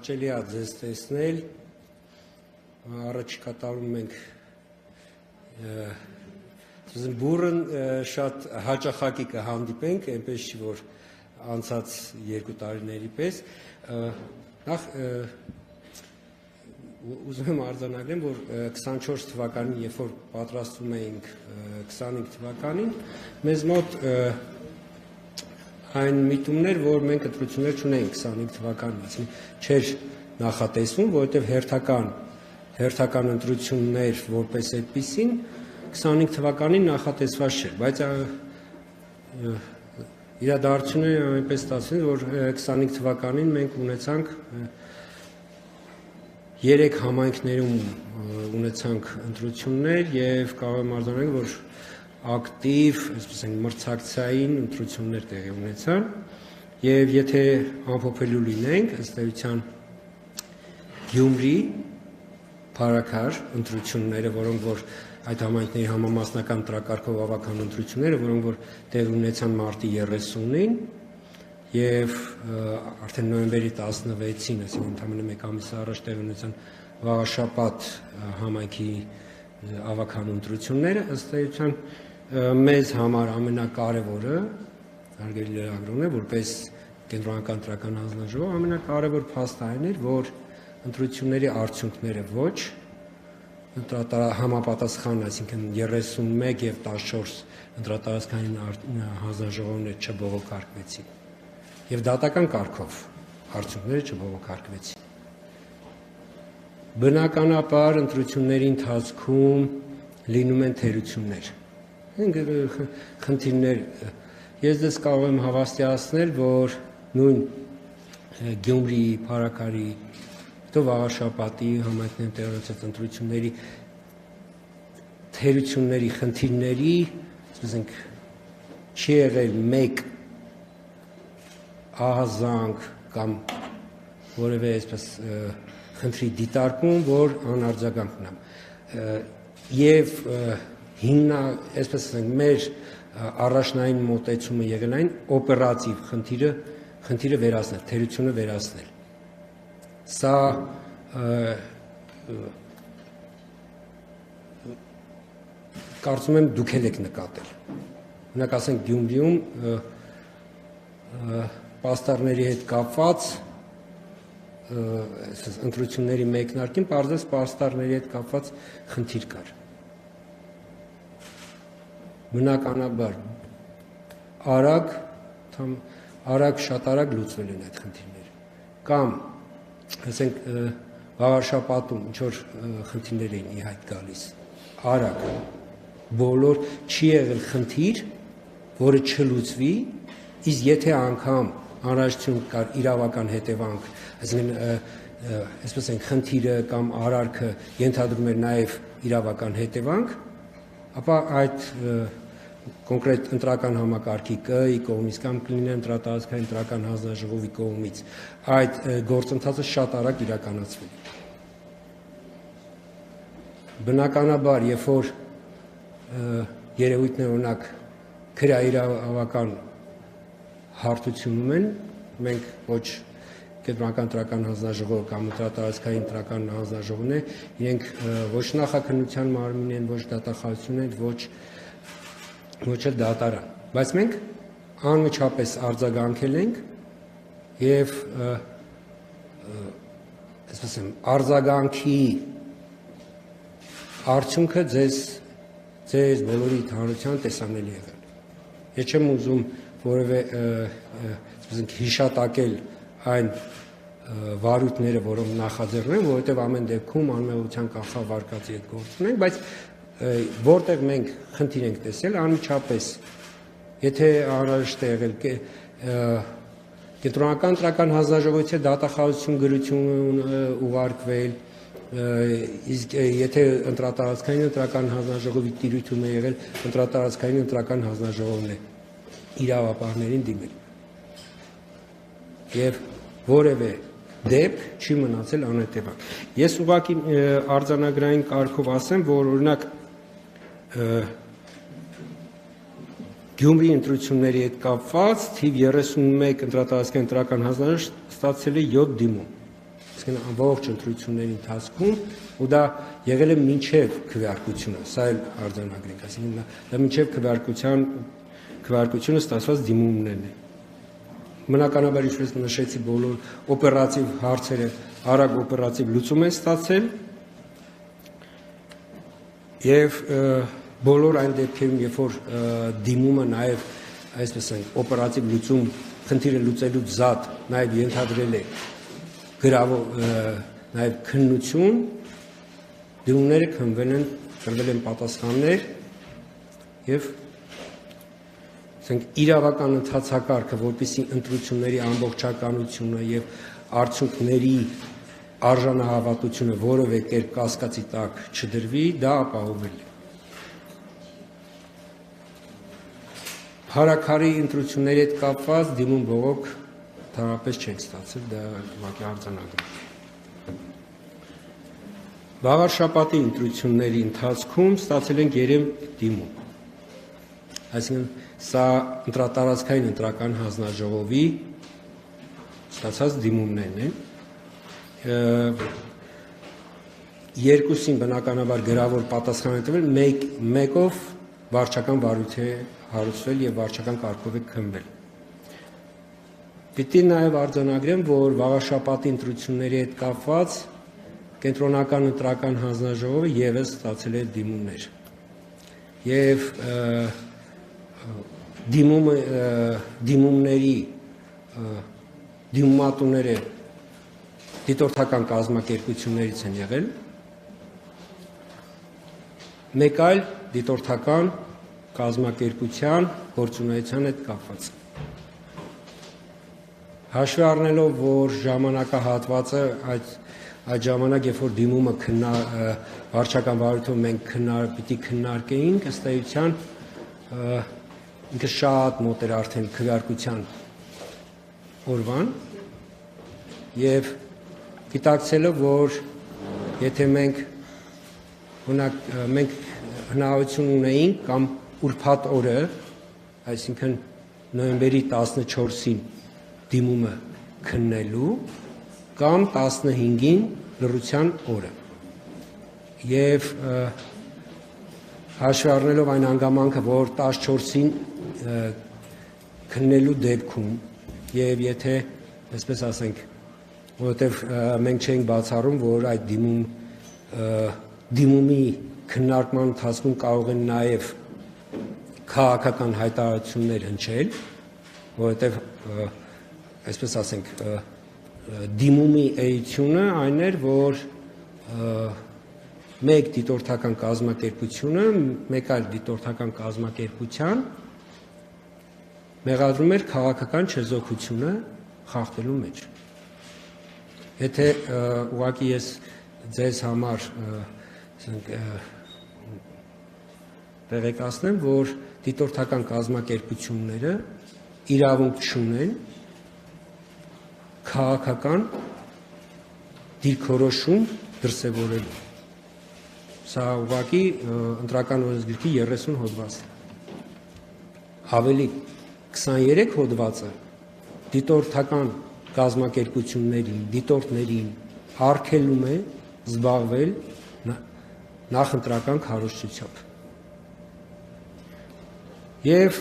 Հաճելի է ձեզ տեսնել, առաջիկա տարում մենք բուրըն շատ հաճախակի կհանդիպենք, այնպես չի, որ անցած 2 տարիների պես, նախ ուզում եմ արձանագրեմ, որ 24 թվականին, երբ որ պատրաստում էինք 25 թվականին, մեզ մոտ այն միտումներ, որ մենք ընտրություններ չունեինք 25 թվականին, չէր նախատեսվում, որովհետև հերթական ընտրություններ որպես այդպիսին 25 թվականին նախատեսված չէր, բայց իրադարձությունները այնպես ստացվին, որ 25 թվականին մենք ունեցանք 3 համայնքներում ունեցանք ընտրություններ եւ կարող եմ արձանագրել, որ ակտիվ, այսպես ասենք, մրցակցային ընտրություններ տեղի ունեցան եւ եթե ամփոփելու լինենք, ըստ էության Գյումրի Փարաքար ընտրությունները, որոնք որ այդ համայնքների համամասնական ընտրակարգով ավական ընտրությունները, որոնք որ տեղի ունեցան մարտի 30-ին եւ արդեն նոյեմբերի 16-ին, այսինքն ընդամենը 1 ամիս առաջ տեղի ունեցան Վաղաշապատ համայնքի ավական ընտրությունները, ըստ էության մեզ համար ամենակարևորը, հարգելի լրագրողներ, որպես կենտրոնական ընտրական հանձնաժողով, ամենակարևոր փաստը այն էր, որ ընտրությունների արդյունքները ոչ համապատասխան, այսինքն 31 եւ 14 ընտրատարածքային հանձնաժողովներ չբողոքարկվեցին եւ դատական կարգով արդյունքները չբողոքարկվեցին։ Բնականաբար ընտրությունների ընթացքում լինում են թերություններ, խնդիրներ։ Ես ձեզ կարող եմ հավաստիացնել, որ նույն Գյումրիի, Փարաքարի, Վաղաշապատի համայնքների տեղացած ընտրությունների թերությունների խնդիրների, ասենք, չի եղել մեկ ահազանգ կամ որևէ այսպես խնդրի դիտարկում, որ անարձագանք մնա։ Եվ այսպես ասենք, մեր առաջնային մոտեցումը եղել այն օպերատիվ խնդիրը վերացնել, թերությունը վերացնել։ Սա կարծում եմ դուք եք նկատել։ Օրինակ ասենք Գյումրիում պաստառների հետ կապված ընտրությունների մեկնարկին պարզապես պաստառների հետ կապված խնդիր կար։ Բնականաբար շատ արագ լուծվել են այդ խնդիրները։ Կամ ասենք Վաղաշապատում ինչ որ խնդիրներ էին ի հայտ գալիս, արագ բոլոր չի եղել խնդիր, որը չլուծվի, իսկ եթե անգամ անհրաժեշտություն կար իրավական հետևանք, այսինքն այսպես են խնդիրը կամ արարքը ենթադրում էր նաև իրավական հետևանք, ապա այդ կոնկրետ ընտրական համակարգի ԿԸ-ի կողմից կամ կլինի ընտրատարածքային ընտրական հանձնաժողովի կողմից այդ գործընթացը շատ արագ իրականացվել է։ Բնականաբար, երբ որ երևույթներ օրինակ քրեաիրավական հարթությունում են, մենք ոչ կենտրոնական ընտրական հանձնաժողով կամ ընտրատարածքային ընտրական հանձնաժողովներ, իրենք ոչ նախաքննության մարմին են, ոչ դատախազություն են, ոչ էլ դատարան, բայց մենք անմիջապես արձագանքել ենք եւ այսպես եմ արձագանքի արդյունքը ձեզ բոլորի հանրության տեսանելի եղել։ Ես չեմ ուզում որևէ հիշատակել այն վարույթները, որոնք նախաձեռնել են, որովհետեւ ամեն դեպքում անմեղության կանխավարկածի հետ գործ ունենք, բայց որտեղ մենք խնդիր ենք տեսել, անմիջապես, եթե անհրաժեշտ է եղել կենտրոնական ընտրական հանձնաժողովի դատախազություն գրություն ուղարկվել, իսկ եթե ընտրատարածքային ընտրական հանձնաժողովի տիրույթում է եղել, ընտրատարածքային ընտրական հանձնաժողովն է իրավապահներին դիմել։ Եվ որևէ դեպք չի մնացել անհետևանք։ Ես ուղղակի արձանագրային կարգով ասեմ, որ օրինակ Գյումրի ընտրությունների հետ կապված թիվ 31 ընտրատարածքային ընտրական հանձնաժողով ստացել է 7 դիմում։ այսինքն ամբողջ ընտրությունների ընթացքում ու դա եղել է մինչև քվեարկությունը, սա էլ արձանագրենք, այսինքն դա մինչև քվեարկությունը ստացված դիմումներն են։ Բնականաբար, ինչպես նշեցի, բոլոր օպերատիվ հարցերը արագ օպերատիվ լուծում են ստացել եւ բոլոր այն դեպքերում, երբ որ դիմումը նաեւ այսպես են օպերատիվ լուծում խնդիրը լուծելուց զատ նաեւ ենթադրել է գրավոր նաեւ քննություն, դիմումները քննվել են, տրվել են պատասխաններ եւ իրավական ընթացակարգը, որպեսզի ընտրությունների ամբողջականությունը եւ արդյունքների արժանահավատությունը որևէ կերպ կասկածի տակ չդրվի, դա ապահովել է։ Հարաքարի ընտրությունների հետ կապված դիմում բողոք ընդհանրապես չենք ստացել, դա ուղղակի արձանագրում։ Վաղարշաբաթի ընտրությունների ընթացքում ստացել ենք 3 դիմում։ Այսինքն սա ընտրատարածքային ընտրական հանձնաժողովի ստացած դիմումներն են։ Երկուսին բնականաբար գրավոր պատասխան է տվել, մեկով վարչական վարույթ է հարուցվել եւ վարչական կարգով է քննվել։ Պիտի նաեւ արձանագրեմ, որ վաղարշաբաթի ընտրությունների հետ կապված կենտրոնական ընտրական հանձնաժողովը եւս ստացել է դիմումներ։ Եվ դիմումների դիմումատուները դիտորդական կազմակերպություններից են եղել, մեկ այլ դիտորդական կազմակերպության գործունեության հետ կապված։ Հաշվի առնելով, որ ժամանակահատվածը այդ ժամանակ, երբ որ դիմումը վարչական վարույթով մենք պիտի քննարկեինք, ըստ էության ինքը շատ մոտ էր արդեն քվեարկության օրվան եւ գիտակցելով, որ եթե մենք հնարավորություն ունեինք կամ ուրբաթ օրը, այսինքն նոյեմբերի 14-ին դիմումը քննելու կամ 15-ին լռության օրը եւ հաշվի առնելով այն հանգամանքը, որ 14-ին քննելու դեպքում եւ եթե այսպես ասենք, որովհետեւ մենք չենք բացառում, որ այդ դիմումի քննարկման ընթացքում կարող են նաեւ քաղաքական հայտարարություններ հնչել, որովհետեւ այսպես ասենք, դիմումի էությունը այն էր, որ մեկ դիտորդական կազմակերպությունը, մեկ այլ դիտորդական կազմակերպության մեղադրում էր քաղաքական չեզոքությունը խախտելու մեջ։ Եթե ուղղակի ես ձեզ համար տեղեկացնեմ, որ դիտորդական կազմակերպությունները իրավունք չունեն քաղաքական դիրքորոշում դրսևորելու։ Սա ուղղակի ընտրական օրենսգրքի 30 հոդված է։ Ավելի 23 հոդվածը դիտորդական կազմակերպություններին, դիտորդներին արգելում է զբաղվել նախընտրական քարոզչությամբ։ Եվ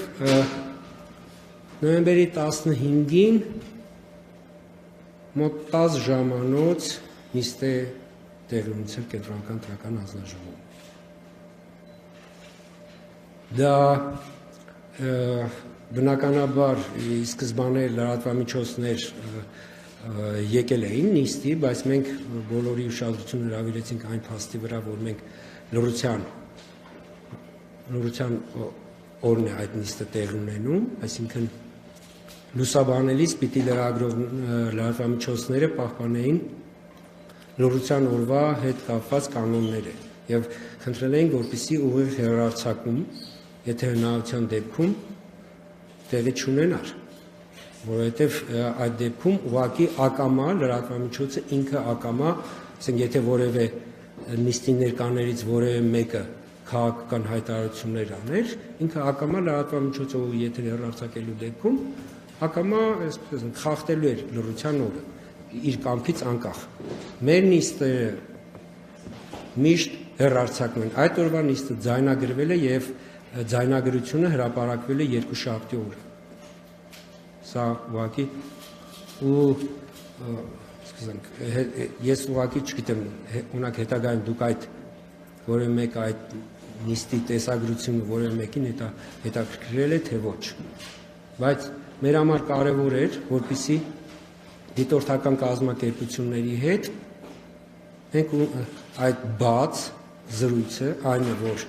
նոյեմբերի 15-ին մոտ 10 ժամանոց նիստ է տեղի ունեցել կենտրոնական ընտրական հանձնաժողովում։ Դա բնականաբար ի սկզբանե լրատվամիջոցներ եկել էին նիստի, բայց մենք բոլորի ուշադրությունը հրավիրեցինք այն փաստի վրա, որ մենք լռության օրն է այդ նիստը տեղի ունենում, այսինքն լուսաբանելիս պիտի լրատվամիջոցները պահպանեին լռության օրվա հետ կապված կանոնները եւ խնդրել էին, որպեսզի ուղիղ հեռարձակում, եթե հնարավորության դեպքում տեղի չունենար, որովհետեւ այդ դեպքում ուղղակի ակամա լրատվամիջոցը ինքը ակամա, ասենք եթե որևէ նիստի ներկաներից որևէ մեկը քաղաքական հայտարարություններ աներ, ինքը ակամա լրատվամիջոցը եթե հեռարձակելու դեպքում ակամա այսպես խախտելու էր լռության օրը իր կամքից անկախ։ Մեր նիստը միշտ հեռարձակվում են։ Այդ օրվա նիստը ձայնագրվել է եւ ձայնագրությունը հրապարակվել է երկուշաբթի օրը։ Սա ուղղակի ու սկսենք ես ուղղակի չգիտեմ ունակ հետագայում դուք այդ որևէ մեկ այդ նիստի տեսագրությունը որևէ մեկին հետաքրքրել է թե ոչ, բայց մեր համար կարևոր էր որպեսզի դիտորդական կազմակերպությունների հետ մենք այդ բաց զրույցը այն է որ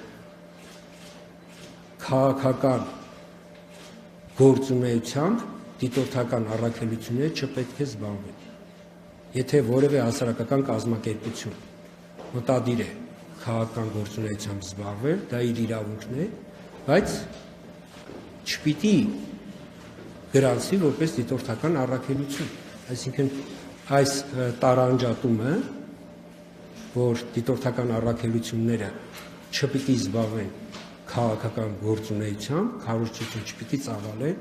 քաղաքական գործունեությամբ դիտորդական առաքելությունները չպետք է զբաղվեն։ Եթե որևէ հասարակական կազմակերպություն մտադիր է քաղաքական գործունեությամբ զբաղվել, դա իր իրավունքն է, բայց չպիտի գրանցվի որպես դիտորդական առաքելություն։ Այսինքն այս տարանջատումը, որ դիտորդական առաքելությունները չպիտի զբաղվեն քաղաքական գործունեությամբ, քարոզչություն չպիտի ծավալեն,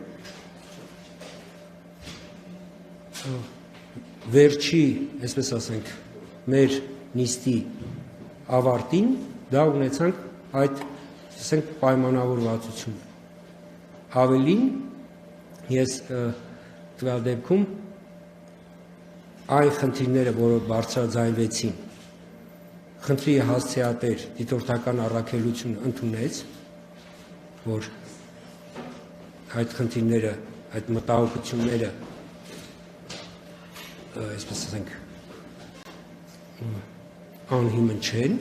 վերջի, այսպես ասենք, մեր նիստի ավարտին դա ունեցանք այդ, ասենք, պայմանավորվածությունը։ Ավելին, ես տվյալ դեպքում այն խնդիրները, որոնք բարձրաձայնվեցին, խնդրի հասցեատեր դիտորդական առաքելությունը ընդունեց, որ այդ խնդիրները, այդ մտահոգությունները, այսպես ասենք, անհիմն չեն,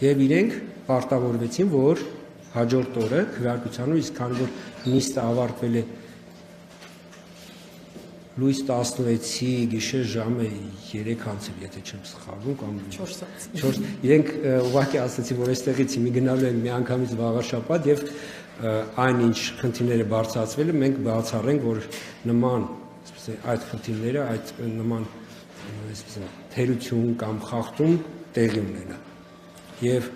եւ իրենք պարտավորվեցին, որ հաջորդ օրը քվեարկությանը, իսկ քանի որ նիստը ավարտվել է լույս 16-ի գիշեր ժամը 3:00, եթե չեմ սխալվում, կամ 4, իրենք ուղղակի ասացին, որ այստեղից մի գնալու են միանգամից վաղը շաբաթ եւ այն ինչ խնդիրները բարձրացվել են, մենք բացառենք, որ նման, այսպես այդ խնդիրները, այդ նման, այսպես թերություն կամ խախտում տեղի ունենա։ Եվ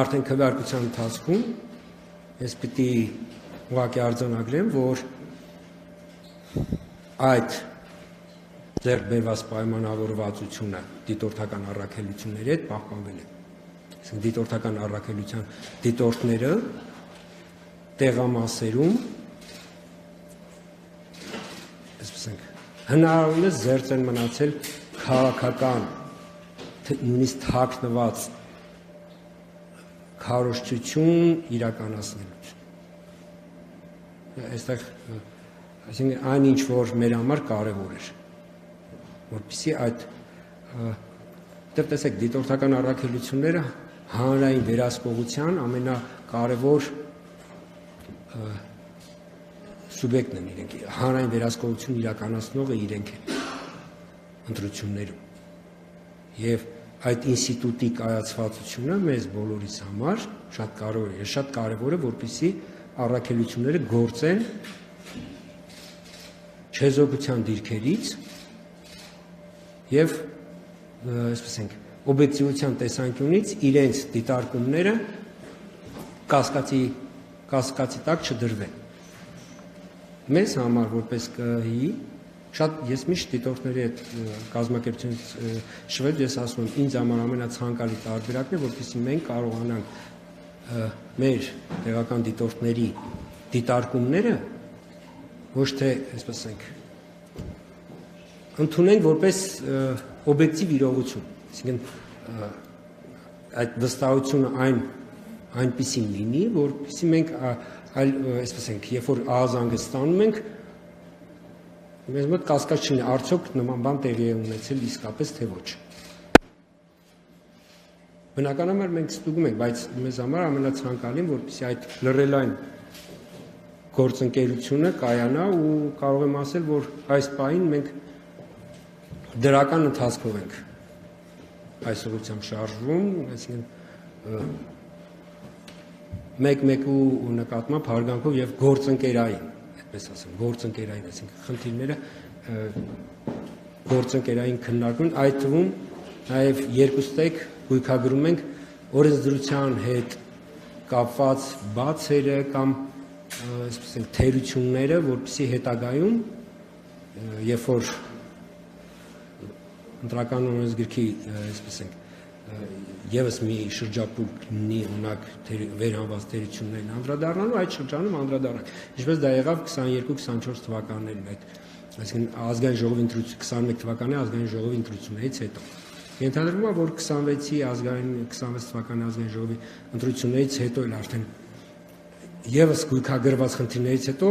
արդեն քվեարկության ընթացքում ես պիտի ուղղակի արձանագրեմ, որ այդ ձեռք բերված պայմանավորվածությունը դիտորդական առաքելությունների հետ պահպանվել է։ Այսինքն դիտորդական առաքելության դիտորդները տեղամասերում, այսպես ասենք, հնարավորինս զերծ են մնացել քաղաքական, նույնիսկ թաքնված քարոզչություն իրականացնելուց։ Այստեղ այսինքն այն ինչ որ մեր համար կարևոր էր, որպեսզի այդ տեսեք դիտորդական առաքելությունները հանրային վերահսկողության ամենակարևոր սուբյեկտն են իրենք, հանրային վերահսկողություն իրականացնողը իրենք են ընտրություններում։ Եվ այդ ինստիտուտի կայացվածությունը մեզ բոլորիս համար շատ կարևոր է, շատ կարևոր է, որպեսզի առաքելությունները գործեն չեզոքության դիրքերից եւ այսպես ենք օբյեկտիվության տեսանկյունից իրենց դիտարկումները կասկածի տակ չդրվեն։ Մեզ համար որպես ԿՀԻ շատ ես միշտ դիտորդների հետ կազմակերպությունից շվեդ ես ասում եմ ինձ համար ամենացանկալի տարբերակն է, որպեսզի մենք կարողանանք մեր տեղական դիտորդների դիտարկումները ոչ թե, այսպես ասենք, ընդունենք որպես օբյեկտիվ իրողություն, այսինքն այդ վստահությունը այնպիսին լինի, որպեսզի մենք այլ, այսպես ասենք, երբ որ ահազանգը ստանում ենք, մեզ մոտ կասկած չունի, արդյոք նման բան տեղի է ունեցել իսկապես թե ոչ։ Բնականաբար մենք ստուգում ենք, բայց մեզ համար ամենացանկալին, որպեսզի այդ լրելային գործընկերությունը կայանա ու կարող եմ ասել, որ այս պահին մենք դրական ընթացքով ենք այս ուղղությամբ շարժվում, այսինքն մեկ-մեկու նկատմամբ հարգանքով եւ գործընկերային, այդպես ասեմ, գործընկերային, այսինքն խնդիրները գործընկերային քննարկում, այդ թվում նաեւ երկուստեք գույքագրում ենք օրենսդրության հետ կապված բացերը կամ այսպես ասենք թերությունները, որպեսզի հետագայում երբ որ ընտրական օրենսգրքի, այսպես ենք, եւս մի շրջապուկ ունի ունակ վերանված թերություններին անդրադառնալու, այդ շրջանում անդրադառնանք։ Ինչպես դա եղավ 22-24 թվականներին, այդ այսինքն ազգային ժողովի 21 թվականի ազգային ժողովի ընտրություններից հետո։ Ենթադրվում է, որ 26 թվականի ազգային ժողովի ընտրություններից հետո էլ արդեն եւս գույքագրված խնդիրներից հետո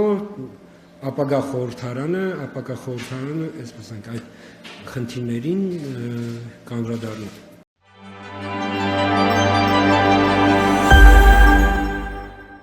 ապագա խորհրդարանը, այսպես ենք, այդ խնդիրներին կանդրադառնա։